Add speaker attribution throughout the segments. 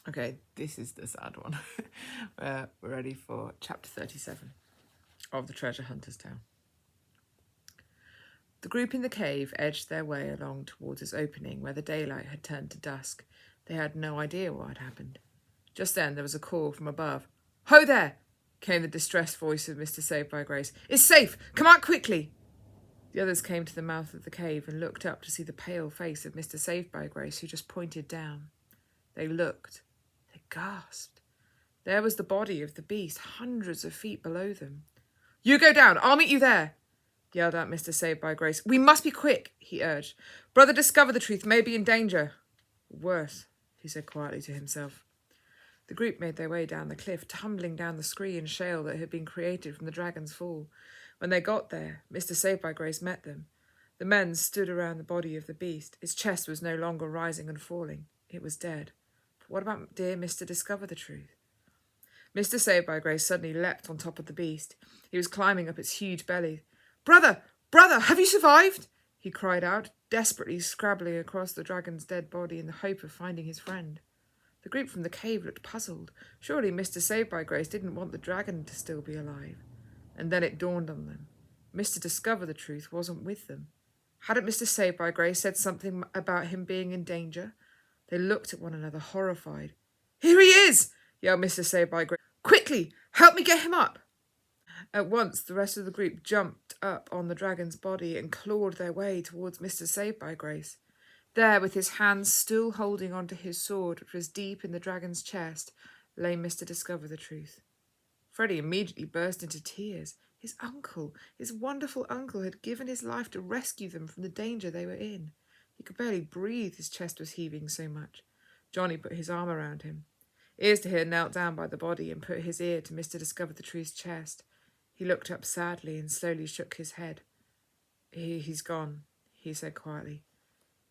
Speaker 1: Okay, this is the sad one. We're ready for chapter 37 of The Treasure Hunter's Tale. The group in the cave edged their way along towards its opening where the daylight had turned to dusk. They had no idea what had happened. Just then there was a call from above. "Ho there!" came the distressed voice of Mr. Saved by Grace. "It's safe! Come out quickly!" The others came to the mouth of the cave and looked up to see the pale face of Mr. Saved by Grace, who just pointed down. They looked. They gasped. There was the body of the beast, hundreds of feet below them. "You go down! I'll meet you there!" yelled out Mr. Saved by Grace. "We must be quick," he urged. "Brother Discover the Truth may be in danger." "Worse," he said quietly to himself. The group made their way down the cliff, tumbling down the scree and shale that had been created from the dragon's fall. When they got there, Mr. Saved by Grace met them. The men stood around the body of the beast. Its chest was no longer rising and falling. It was dead. But what about dear Mr. Discover the Truth? Mr. Saved by Grace suddenly leapt on top of the beast. He was climbing up its huge belly. "Brother! Brother! Have you survived?" he cried out, desperately scrabbling across the dragon's dead body in the hope of finding his friend. The group from the cave looked puzzled. Surely Mr. Saved by Grace didn't want the dragon to still be alive. And then it dawned on them. Mr. Discover the Truth wasn't with them. Hadn't Mr. Saved by Grace said something about him being in danger? They looked at one another, horrified. "Here he is!" yelled Mr. Saved by Grace. "Quickly, help me get him up!" At once, the rest of the group jumped up on the dragon's body and clawed their way towards Mr. Saved by Grace. There, with his hands still holding onto his sword, which was deep in the dragon's chest, lay Mr. Discover the Truth. Freddie immediately burst into tears. His uncle, his wonderful uncle, had given his life to rescue them from the danger they were in. He could barely breathe, his chest was heaving so much. Johnny put his arm around him. Ears to Hear knelt down by the body and put his ear to Mr. Discover the Truth's chest. He looked up sadly and slowly shook his head. He's gone," he said quietly.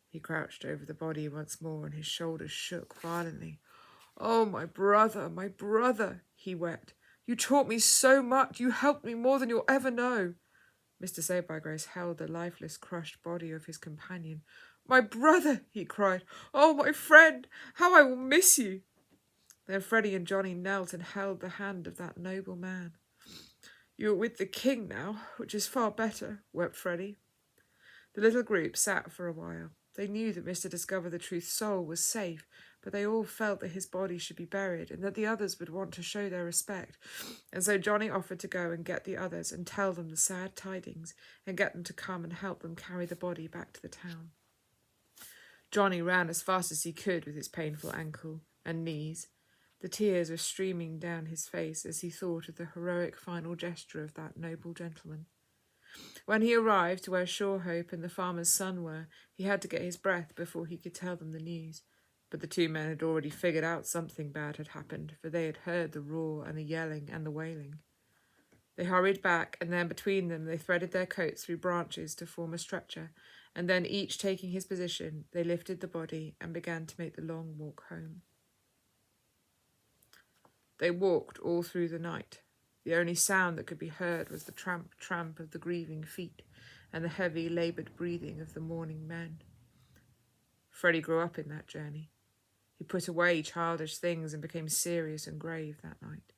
Speaker 1: He crouched over the body once more and his shoulders shook violently. "Oh, my brother," he wept. "You taught me so much. You helped me more than you'll ever know." Mr. Saved by Grace held the lifeless, crushed body of his companion. "My brother," he cried. "Oh, my friend, how I will miss you." Then Freddie and Johnny knelt and held the hand of that noble man. "You are with the king now, which is far better," wept Freddie. The little group sat for a while. They knew that Mr. Discover the Truth's soul was safe, but they all felt that his body should be buried and that the others would want to show their respect. And so Johnny offered to go and get the others and tell them the sad tidings and get them to come and help them carry the body back to the town. Johnny ran as fast as he could with his painful ankle and knees. The tears were streaming down his face as he thought of the heroic final gesture of that noble gentleman. When he arrived to where Shawhope and the farmer's son were, he had to get his breath before he could tell them the news. But the two men had already figured out something bad had happened, for they had heard the roar and the yelling and the wailing. They hurried back, and then between them they threaded their coats through branches to form a stretcher, and then each taking his position, they lifted the body and began to make the long walk home. They walked all through the night. The only sound that could be heard was the tramp, tramp of the grieving feet and the heavy, laboured breathing of the mourning men. Freddie grew up in that journey. He put away childish things and became serious and grave that night.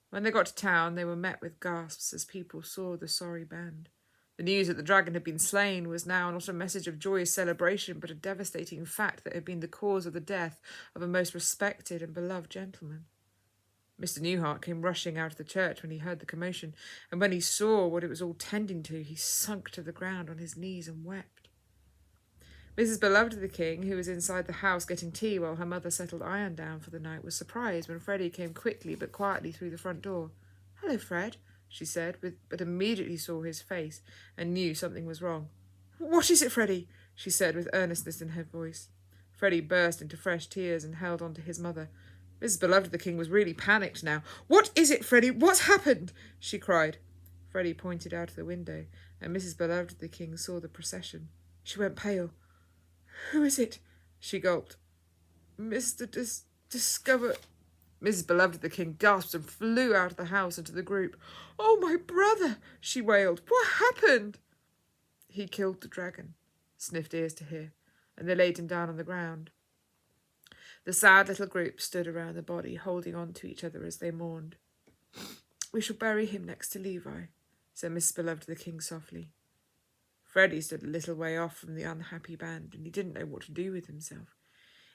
Speaker 1: When they got to town, they were met with gasps as people saw the sorry band. The news that the dragon had been slain was now not a message of joyous celebration, but a devastating fact that had been the cause of the death of a most respected and beloved gentleman. Mr. Newhart came rushing out of the church when he heard the commotion, and when he saw what it was all tending to, he sunk to the ground on his knees and wept. Mrs. Beloved of the King, who was inside the house getting tea while her mother settled Iron down for the night, was surprised when Freddie came quickly but quietly through the front door. "Hello, Fred," she said, but immediately saw his face and knew something was wrong. "What is it, Freddie?" she said with earnestness in her voice. Freddie burst into fresh tears and held on to his mother. Mrs. Beloved of the King was really panicked now. "What is it, Freddie? What's happened?" she cried. Freddie pointed out of the window, and Mrs. Beloved of the King saw the procession. She went pale. "Who is it?" she gulped. "Mr. Discover..." Mrs. Beloved of the King gasped and flew out of the house into the group. "Oh, my brother!" she wailed. "What happened?" "He killed the dragon," sniffed Ears to Hear, and they laid him down on the ground. The sad little group stood around the body, holding on to each other as they mourned. "We shall bury him next to Levi," said Mrs. Beloved the King softly. Freddie stood a little way off from the unhappy band, and he didn't know what to do with himself.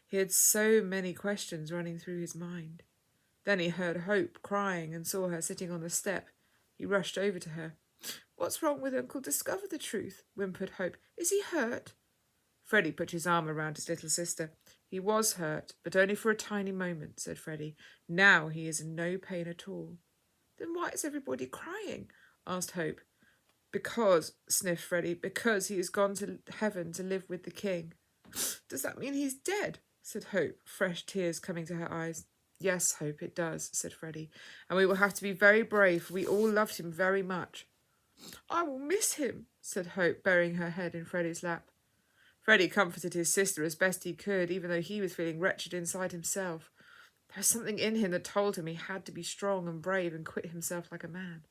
Speaker 1: He had so many questions running through his mind. Then he heard Hope crying and saw her sitting on the step. He rushed over to her. "What's wrong with Uncle? Discover the truth," whimpered Hope. "Is he hurt?" Freddie put his arm around his little sister. "He was hurt, but only for a tiny moment," said Freddie. "Now he is in no pain at all." "Then why is everybody crying?" asked Hope. "Because," sniffed Freddie, "because he has gone to heaven to live with the king." "Does that mean he's dead?" said Hope, fresh tears coming to her eyes. "Yes, Hope, it does," said Freddie, "and we will have to be very brave, for we all loved him very much." "I will miss him," said Hope, burying her head in Freddie's lap. Freddie comforted his sister as best he could, even though he was feeling wretched inside himself. There was something in him that told him he had to be strong and brave and quit himself like a man.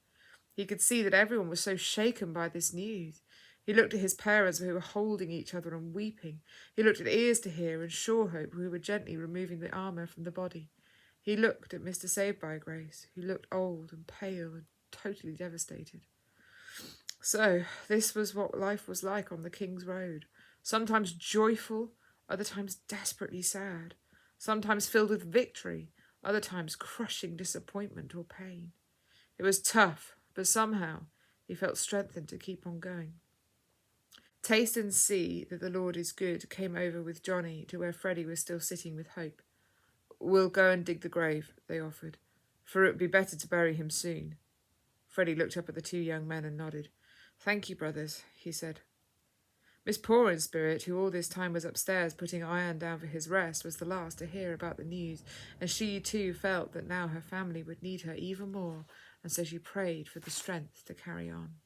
Speaker 1: He could see that everyone was so shaken by this news. He looked at his parents, who were holding each other and weeping. He looked at Ears to Hear and Hope, who were gently removing the armour from the body. He looked at Mr. Saved by Grace, who looked old and pale and totally devastated. So, this was what life was like on the King's Road. Sometimes joyful, other times desperately sad. Sometimes filled with victory, other times crushing disappointment or pain. It was tough, but somehow he felt strengthened to keep on going. Taste and See That the Lord is Good came over with Johnny to where Freddie was still sitting with Hope. "We'll go and dig the grave," they offered, "for it would be better to bury him soon." Freddie looked up at the two young men and nodded. "Thank you, brothers," he said. Miss Poor in Spirit, who all this time was upstairs putting Iron down for his rest, was the last to hear about the news, and she too felt that now her family would need her even more, and so she prayed for the strength to carry on.